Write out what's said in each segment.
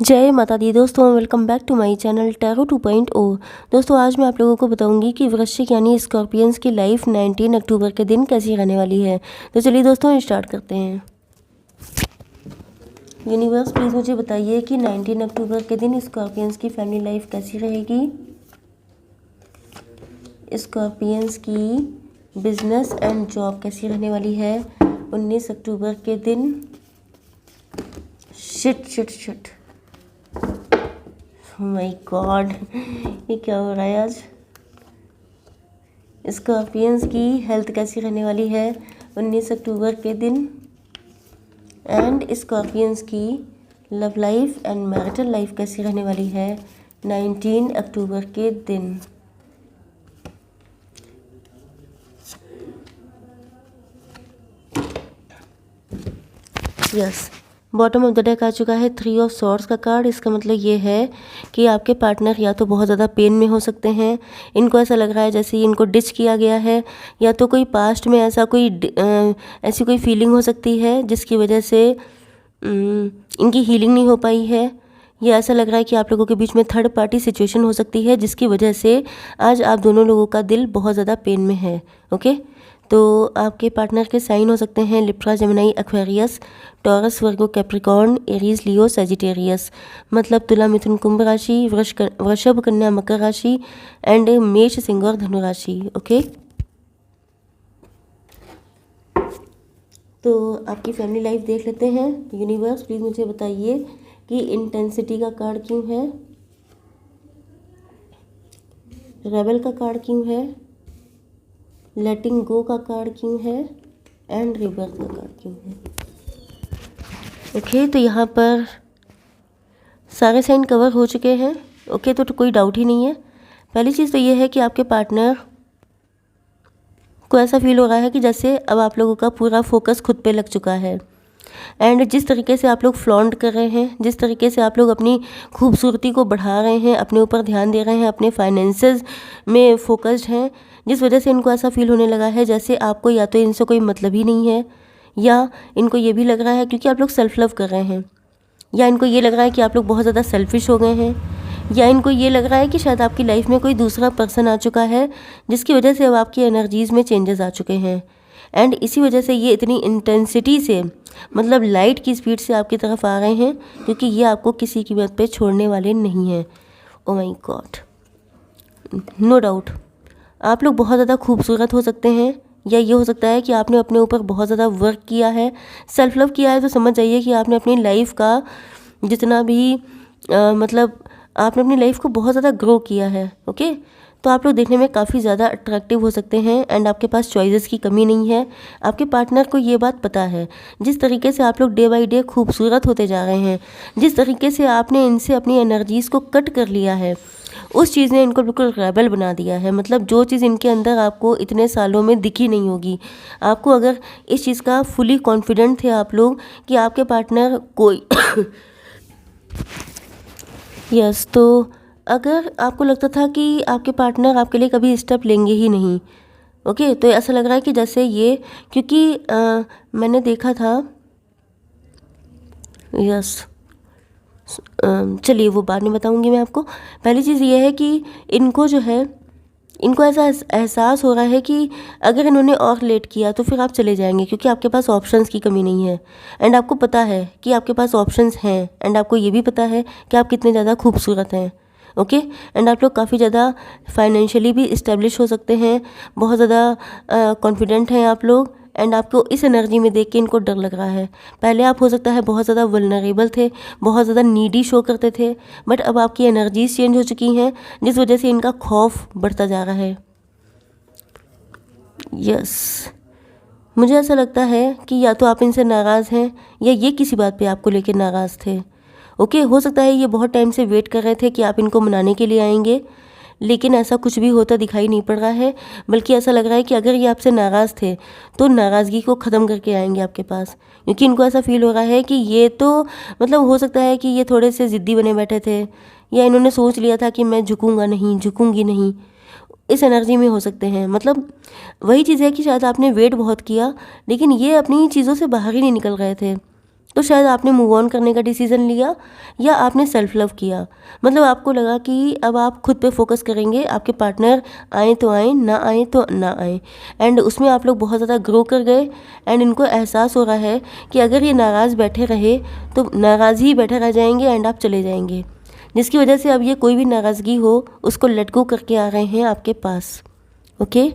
जय माता दी दोस्तों, welcome back to my channel tarot 2.0। दोस्तों आज मैं आप लोगों को बताऊंगी कि वृश्चिक यानी स्कॉर्पियंस की लाइफ 19 अक्टूबर के दिन कैसी रहने वाली है। तो चलिए दोस्तों स्टार्ट करते हैं। यूनिवर्स प्लीज़ मुझे बताइए कि 19 अक्टूबर के दिन स्कॉर्पियंस की फैमिली लाइफ कैसी रहेगी। स्कॉर्पियंस की बिजनेस एंड जॉब कैसी रहने वाली है 19 अक्टूबर के दिन। Shit shit shit, my God, ये क्या हो रहा है आज। स्कॉर्पियंस की हेल्थ कैसी रहने वाली है 19 अक्टूबर के दिन। एंड स्कॉर्पियंस की love life and marital life कैसी रहने वाली है 19 अक्टूबर के दिन। Yes, bottom of the deck आ चुका है 3 ऑफ सॉर्ड्स का कार्ड। इसका मतलब ये है कि आपके पार्टनर या तो बहुत ज़्यादा पेन में हो सकते हैं, इनको ऐसा लग रहा है जैसे इनको डिच किया गया है, या तो कोई पास्ट में ऐसा कोई ऐसी कोई फीलिंग हो सकती है जिसकी वजह से इनकी हीलिंग नहीं हो पाई है। या ऐसा लग रहा है कि आप लोगों के बीच में थर्ड पार्टी सिचुएशन हो सकती है जिसकी वजह से आज आप दोनों लोगों का दिल बहुत ज़्यादा पेन में है। ओके, तो आपके पार्टनर के साइन हो सकते हैं लिब्रा, जेमिनी, एक्वेरियस, टॉरस, वर्गो, कैप्रिकॉर्न, एरीज, लियो, सजिटेरियस। मतलब तुला, मिथुन, कुंभ राशि, वृषभ, कन्या, मकर राशि एंड मेष, सिंह और धनु राशि। ओके, तो आपकी फैमिली लाइफ देख लेते हैं। यूनिवर्स प्लीज़ मुझे बताइए कि इंटेंसिटी का कार्ड क्यों है, रेबल का कार्ड क्यों है, लेटिंग गो का कार्ड क्यों है एंड रिबर्थ का कार्ड क्यों है। ओके, तो यहाँ पर सारे साइन कवर हो चुके हैं। ओके, तो कोई डाउट ही नहीं है। पहली चीज़ तो ये है कि आपके पार्टनर को ऐसा फील हो रहा है कि जैसे अब आप लोगों का पूरा फोकस खुद पे लग चुका है। एंड जिस तरीके से आप लोग फ्लॉन्ट कर रहे हैं, जिस तरीके से आप लोग अपनी खूबसूरती को बढ़ा रहे हैं, अपने ऊपर ध्यान दे रहे हैं, अपने फाइनेंसेस में फोकस्ड हैं, जिस वजह से इनको ऐसा फील होने लगा है जैसे आपको या तो इनसे कोई मतलब ही नहीं है, या इनको ये भी लग रहा है क्योंकि आप लोग सेल्फ लव कर रहे हैं, या इनको ये लग रहा है कि आप लोग बहुत ज़्यादा सेल्फिश हो गए हैं, या इनको ये लग रहा है कि शायद आपकी लाइफ में कोई दूसरा पर्सन आ चुका है जिसकी वजह से अब आपकी एनर्जीज़ में चेंजेस आ चुके हैं। एंड इसी वजह से ये इतनी इंटेंसिटी से, मतलब लाइट की स्पीड से आपकी तरफ आ रहे हैं क्योंकि ये आपको किसी कीमत पे छोड़ने वाले नहीं हैं। Oh my god, no doubt आप लोग बहुत ज़्यादा खूबसूरत हो सकते हैं, या ये हो सकता है कि आपने अपने ऊपर बहुत ज़्यादा वर्क किया है, सेल्फ लव किया है। तो समझ जाइए कि आपने अपनी लाइफ का जितना भी मतलब आपने अपनी लाइफ को बहुत ज़्यादा ग्रो किया है। ओके, तो आप लोग देखने में काफ़ी ज़्यादा अट्रैक्टिव हो सकते हैं एंड आपके पास चॉइसेस की कमी नहीं है। आपके पार्टनर को ये बात पता है। जिस तरीके से आप लोग डे बाय डे खूबसूरत होते जा रहे हैं, जिस तरीके से आपने इनसे अपनी एनर्जीज़ को कट कर लिया है, उस चीज़ ने इनको बिल्कुल रेबल बना दिया है। मतलब जो चीज़ इनके अंदर आपको इतने सालों में दिखी नहीं होगी, आपको अगर इस चीज़ का फुली कॉन्फिडेंट थे आप लोग कि आपके पार्टनर कोई यस, तो अगर आपको लगता था कि आपके पार्टनर आपके लिए कभी स्टेप लेंगे ही नहीं, ओके, तो ऐसा लग रहा है कि जैसे ये, क्योंकि मैंने देखा था, यस, चलिए वो बाद में बताऊंगी मैं आपको। पहली चीज़ ये है कि इनको जो है, इनको ऐसा एहसास हो रहा है कि अगर इन्होंने और लेट किया तो फिर आप चले जाएंगे क्योंकि आपके पास ऑप्शंस की कमी नहीं है। एंड आपको पता है कि आपके पास ऑप्शंस हैं, एंड आपको ये भी पता है कि आप कितने ज़्यादा खूबसूरत हैं। ओके, एंड आप लोग काफ़ी ज़्यादा फाइनेंशियली भी इस्टेब्लिश हो सकते हैं, बहुत ज़्यादा कॉन्फिडेंट हैं आप लोग। एंड आपको इस एनर्जी में देख के इनको डर लग रहा है। पहले आप हो सकता है बहुत ज़्यादा वल्नरेबल थे, बहुत ज़्यादा नीडी शो करते थे, बट अब आपकी एनर्जीज चेंज हो चुकी हैं जिस वजह से इनका खौफ बढ़ता जा रहा है। यस, मुझे ऐसा लगता है कि या तो आप इनसे नाराज़ हैं या ये किसी बात पे आपको लेके नाराज़ थे। ओके, हो सकता है ये बहुत टाइम से वेट कर रहे थे कि आप इनको मनाने के लिए आएंगे, लेकिन ऐसा कुछ भी होता दिखाई नहीं पड़ रहा है। बल्कि ऐसा लग रहा है कि अगर ये आपसे नाराज़ थे तो नाराज़गी को ख़त्म करके आएंगे आपके पास, क्योंकि इनको ऐसा फील हो रहा है कि ये तो, मतलब हो सकता है कि ये थोड़े से ज़िद्दी बने बैठे थे, या इन्होंने सोच लिया था कि मैं झुकूंगा नहीं, झुकूंगी नहीं, इस एनर्जी में हो सकते हैं। मतलब वही चीज़ है कि शायद आपने वेट बहुत किया लेकिन ये अपनी चीज़ों से बाहर ही नहीं निकल रहे थे। तो शायद आपने मूव ऑन करने का डिसीज़न लिया या आपने सेल्फ लव किया। मतलब आपको लगा कि अब आप खुद पे फोकस करेंगे, आपके पार्टनर आए तो आए, ना आए तो ना आए, एंड उसमें आप लोग बहुत ज़्यादा ग्रो कर गए। एंड इनको एहसास हो रहा है कि अगर ये नाराज़ बैठे रहे तो नाराज़ ही बैठे रह जाएंगे एंड आप चले जाएंगे, जिसकी वजह से अब ये कोई भी नाराज़गी हो उसको लेट गो करके आ रहे हैं आपके पास। Okay,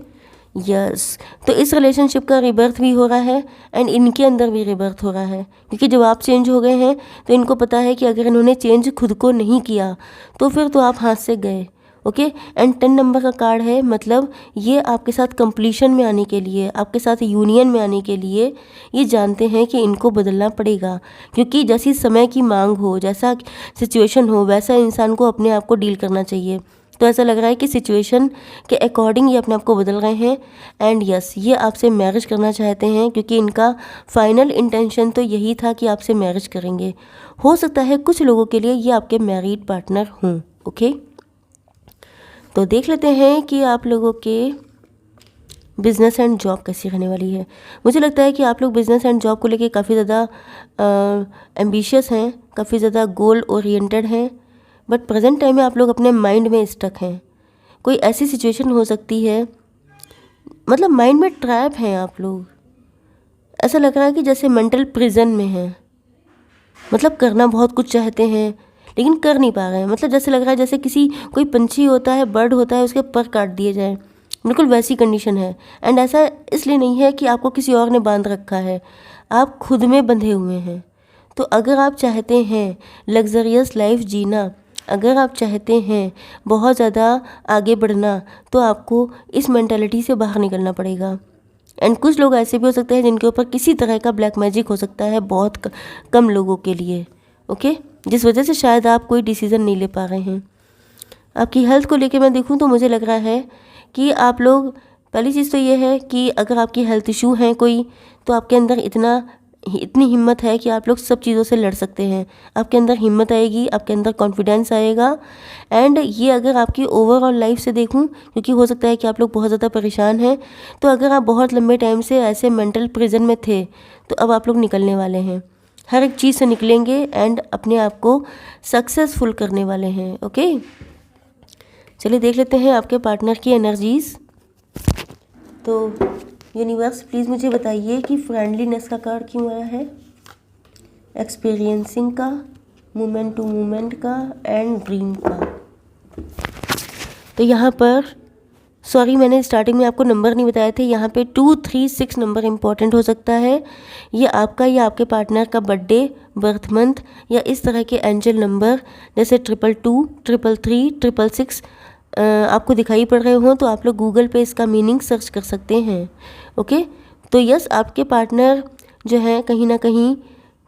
yes. तो इस रिलेशनशिप का रिबर्थ भी हो रहा है एंड इनके अंदर भी रिबर्थ हो रहा है, क्योंकि जब आप चेंज हो गए हैं तो इनको पता है कि अगर इन्होंने चेंज खुद को नहीं किया तो फिर तो आप हाथ से गए। ओके, एंड 10 नंबर का कार्ड है, मतलब ये आपके साथ कंप्लीशन में आने के लिए, आपके साथ यूनियन में आने के लिए ये जानते हैं कि इनको बदलना पड़ेगा, क्योंकि जैसी समय की मांग हो, जैसा सिचुएशन हो, वैसा इंसान को अपने आप को डील करना चाहिए। तो ऐसा लग रहा है कि सिचुएशन के अकॉर्डिंग ये अपने आप को बदल रहे हैं। एंड यस, ये आपसे मैरिज करना चाहते हैं, क्योंकि इनका फाइनल इंटेंशन तो यही था कि आपसे मैरिज करेंगे। हो सकता है कुछ लोगों के लिए ये आपके मैरिड पार्टनर हों। ओके, तो देख लेते हैं कि आप लोगों के बिज़नेस एंड जॉब कैसी रहने वाली है। मुझे लगता है कि आप लोग बिज़नेस एंड जॉब को लेके काफ़ी ज़्यादा एम्बिशियस हैं, काफ़ी ज़्यादा गोल ओरिएंटेड हैं, बट प्रेजेंट टाइम में आप लोग अपने माइंड में स्टक हैं। कोई ऐसी सिचुएशन हो सकती है, मतलब माइंड में ट्रैप हैं आप लोग। ऐसा लग रहा है कि जैसे मेंटल प्रिजन में हैं, मतलब करना बहुत कुछ चाहते हैं लेकिन कर नहीं पा रहे हैं। मतलब जैसे लग रहा है जैसे किसी कोई पंछी होता है, बर्ड होता है, उसके पर काट दिए जाए, बिल्कुल वैसी कंडीशन है। एंड ऐसा इसलिए नहीं है कि आपको किसी और ने बांध रखा है, आप खुद में बंधे हुए हैं। तो अगर आप चाहते हैं लग्जरियस लाइफ जीना, अगर आप चाहते हैं बहुत ज़्यादा आगे बढ़ना, तो आपको इस मेंटालिटी से बाहर निकलना पड़ेगा। एंड कुछ लोग ऐसे भी हो सकते हैं जिनके ऊपर किसी तरह का ब्लैक मैजिक हो सकता है, बहुत कम लोगों के लिए। ओके, जिस वजह से शायद आप कोई डिसीज़न नहीं ले पा रहे हैं। आपकी हेल्थ को लेके मैं देखूं तो मुझे लग रहा है कि आप लोग, पहली चीज़ तो ये है कि अगर आपकी हेल्थ इशू हैं कोई, तो आपके अंदर इतनी हिम्मत है कि आप लोग सब चीज़ों से लड़ सकते हैं। आपके अंदर हिम्मत आएगी, आपके अंदर कॉन्फिडेंस आएगा। एंड ये अगर आपकी ओवरऑल लाइफ से देखूं, क्योंकि हो सकता है कि आप लोग बहुत ज़्यादा परेशान हैं, तो अगर आप बहुत लंबे टाइम से ऐसे मेंटल प्रिजन में थे तो अब आप लोग निकलने वाले हैं, हर एक चीज़ से निकलेंगे एंड अपने आप को सक्सेसफुल करने वाले हैं। ओके, चलिए देख लेते हैं आपके पार्टनर की एनर्जीज़। तो यूनिवर्स प्लीज़ मुझे बताइए कि फ्रेंडलीनेस का कार्ड क्यों आया है, एक्सपीरियंसिंग का, मोमेंट टू मोमेंट का, एंड ड्रीम का। तो यहाँ पर सॉरी, मैंने स्टार्टिंग में आपको नंबर नहीं बताए थे। यहाँ पे 236 नंबर इम्पॉर्टेंट हो सकता है। ये आपका या आपके पार्टनर का बर्थडे, बर्थ मंथ या इस तरह के एंजल नंबर जैसे 222, 333, 666 आपको दिखाई पड़ रहे हों तो आप लोग गूगल पे इसका मीनिंग सर्च कर सकते हैं। ओके, तो यस, आपके पार्टनर जो हैं कहीं ना कहीं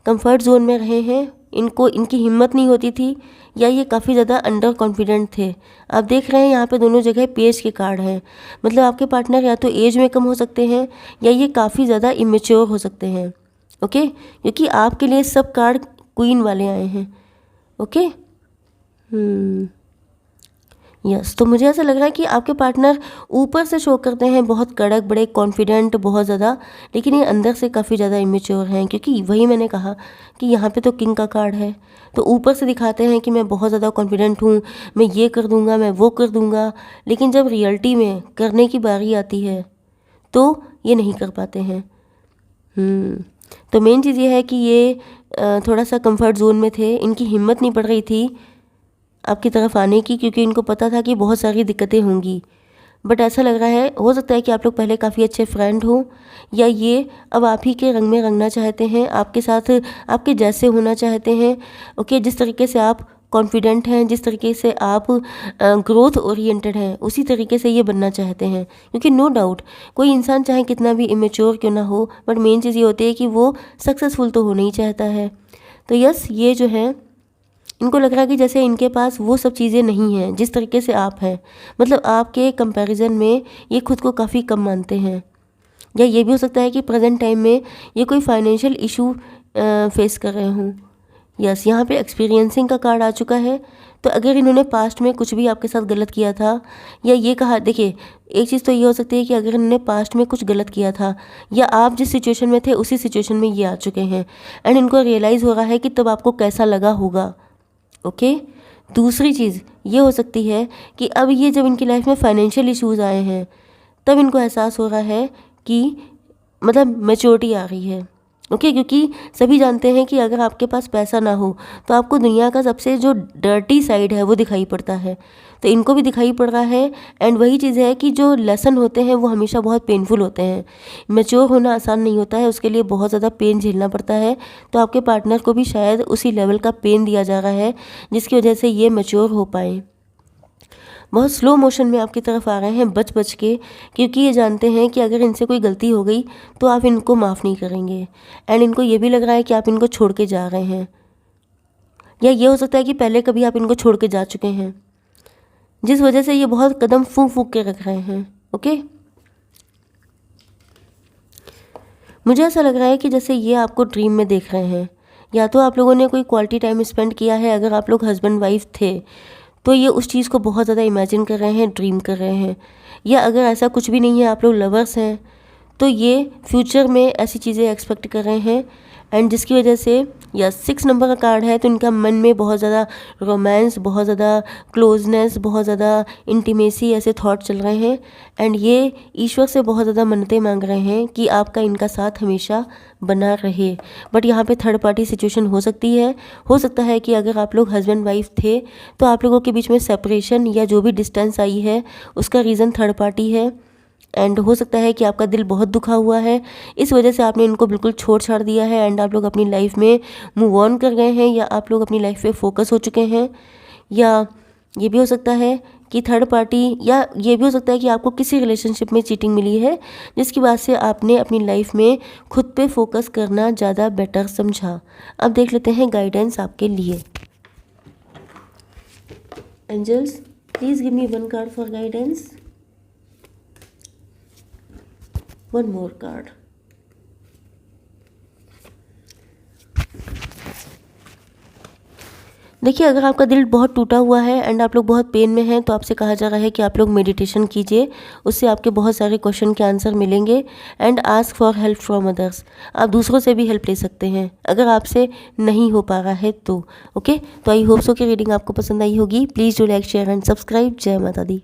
कंफर्ट जोन में रहे हैं, इनकी हिम्मत नहीं होती थी, या ये काफ़ी ज़्यादा अंडर कॉन्फिडेंट थे। आप देख रहे हैं यहाँ पे दोनों जगह पेज के कार्ड हैं, मतलब आपके पार्टनर या तो एज में कम हो सकते हैं या ये काफ़ी ज़्यादा इमेच्योर हो सकते हैं। ओके, क्योंकि आपके लिए सब कार्ड क्वीन वाले आए हैं। ओके, यस, तो मुझे ऐसा लग रहा है कि आपके पार्टनर ऊपर से शो करते हैं बहुत कड़क, बड़े कॉन्फिडेंट, बहुत ज़्यादा, लेकिन ये अंदर से काफ़ी ज़्यादा इमेच्योर हैं, क्योंकि वही मैंने कहा कि यहाँ पे तो किंग का कार्ड है। तो ऊपर से दिखाते हैं कि मैं बहुत ज़्यादा कॉन्फिडेंट हूँ, मैं ये कर दूँगा, मैं वो कर दूँगा, लेकिन जब रियलिटी में करने की बारी आती है तो ये नहीं कर पाते हैं। तो मेन चीज़ ये है कि ये थोड़ा सा कंफर्ट जोन में थे, इनकी हिम्मत नहीं पड़ रही थी आपकी तरफ आने की, क्योंकि इनको पता था कि बहुत सारी दिक्कतें होंगी। बट ऐसा लग रहा है, हो सकता है कि आप लोग पहले काफ़ी अच्छे फ्रेंड हो, या ये अब आप ही के रंग में रंगना चाहते हैं, आपके साथ आपके जैसे होना चाहते हैं। ओके, जिस तरीके से आप कॉन्फिडेंट हैं, जिस तरीके से आप ग्रोथ ओरिएंटेड हैं, उसी तरीके से ये बनना चाहते हैं। क्योंकि नो डाउट कोई इंसान चाहे कितना भी इमेच्योर क्यों ना हो, बट मेन चीज़ ये होती है कि वो सक्सेसफुल तो होना ही चाहता है। तो यस, ये जो है इनको लग रहा है कि जैसे इनके पास वो सब चीज़ें नहीं हैं जिस तरीके से आप हैं, मतलब आपके कंपैरिजन में ये खुद को काफ़ी कम मानते हैं। या ये भी हो सकता है कि प्रेजेंट टाइम में ये कोई फाइनेंशियल इशू फेस कर रहे हों, यस, यहाँ पे एक्सपीरियंसिंग का कार्ड आ चुका है। तो अगर इन्होंने पास्ट में कुछ भी आपके साथ गलत किया था, या ये कहा, देखिए एक चीज़ तो ये हो सकती है कि अगर इन्होंने पास्ट में कुछ गलत किया था, या आप जिस सिचुएशन में थे उसी सिचुएशन में ये आ चुके हैं, एंड इनको रियलाइज़ हो रहा है कि तब आपको कैसा लगा होगा। ओके। दूसरी चीज़ ये हो सकती है कि अब ये जब इनकी लाइफ में फाइनेंशियल इश्यूज़ आए हैं, तब इनको एहसास हो रहा है कि मतलब मैच्योरिटी आ रही है। ओके, क्योंकि सभी जानते हैं कि अगर आपके पास पैसा ना हो तो आपको दुनिया का सबसे जो डर्टी साइड है वो दिखाई पड़ता है, तो इनको भी दिखाई पड़ रहा है। एंड वही चीज़ है कि जो लेसन होते हैं वो हमेशा बहुत पेनफुल होते हैं। मैच्योर होना आसान नहीं होता है, उसके लिए बहुत ज़्यादा पेन झेलना पड़ता है। तो आपके पार्टनर को भी शायद उसी लेवल का पेन दिया जा रहा है जिसकी वजह से ये मैच्योर हो पाए। बहुत स्लो मोशन में आपकी तरफ आ रहे हैं, बच बच के, क्योंकि ये जानते हैं कि अगर इनसे कोई गलती हो गई तो आप इनको माफ़ नहीं करेंगे। एंड इनको ये भी लग रहा है कि आप इनको छोड़ के जा रहे हैं, या ये हो सकता है कि पहले कभी आप इनको छोड़ के जा चुके हैं, जिस वजह से ये बहुत कदम फूंक फूंक के रख रहे हैं। ओके, मुझे ऐसा लग रहा है कि जैसे ये आपको ड्रीम में देख रहे हैं, या तो आप लोगों ने कोई क्वालिटी टाइम स्पेंड किया है। अगर आप लोग हस्बैंड वाइफ थे तो ये उस चीज़ को बहुत ज़्यादा इमेजिन कर रहे हैं, ड्रीम कर रहे हैं। या अगर ऐसा कुछ भी नहीं है, आप लोग लवर्स हैं, तो ये फ्यूचर में ऐसी चीज़ें एक्सपेक्ट कर रहे हैं। एंड जिसकी वजह से, या 6 नंबर का कार्ड है, तो इनका मन में बहुत ज़्यादा रोमांस, बहुत ज़्यादा क्लोजनेस, बहुत ज़्यादा इंटीमेसी ऐसे थॉट चल रहे हैं। एंड ये ईश्वर से बहुत ज़्यादा मन्नतें मांग रहे हैं कि आपका इनका साथ हमेशा बना रहे। बट यहाँ पे थर्ड पार्टी सिचुएशन हो सकती है। हो सकता है कि अगर आप लोग हस्बैंड वाइफ थे तो आप लोगों के बीच में सेपरेशन या जो भी डिस्टेंस आई है उसका रीज़न थर्ड पार्टी है। एंड हो सकता है कि आपका दिल बहुत दुखा हुआ है, इस वजह से आपने इनको बिल्कुल छोड़ छाड़ दिया है एंड आप लोग अपनी लाइफ में मूव ऑन कर गए हैं, या आप लोग अपनी लाइफ पे फोकस हो चुके हैं। या ये भी हो सकता है कि थर्ड पार्टी, या ये भी हो सकता है कि आपको किसी रिलेशनशिप में चीटिंग मिली है, जिसकी वजह से आपने अपनी लाइफ में खुद पे फोकस करना ज़्यादा बेटर समझा। अब देख लेते हैं गाइडेंस आपके लिए। Angels, please give me one card for guidance. One more card. देखिए, अगर आपका दिल बहुत टूटा हुआ है एंड आप लोग बहुत पेन में हैं, तो आपसे कहा जा रहा है कि आप लोग मेडिटेशन कीजिए, उससे आपके बहुत सारे क्वेश्चन के आंसर मिलेंगे। And ask for help from others, आप दूसरों से भी हेल्प ले सकते हैं अगर आपसे नहीं हो पा रहा है तो। ओके, तो आई होप सो कि रीडिंग आपको पसंद आई होगी। Please do like, share and subscribe. जय माता दी।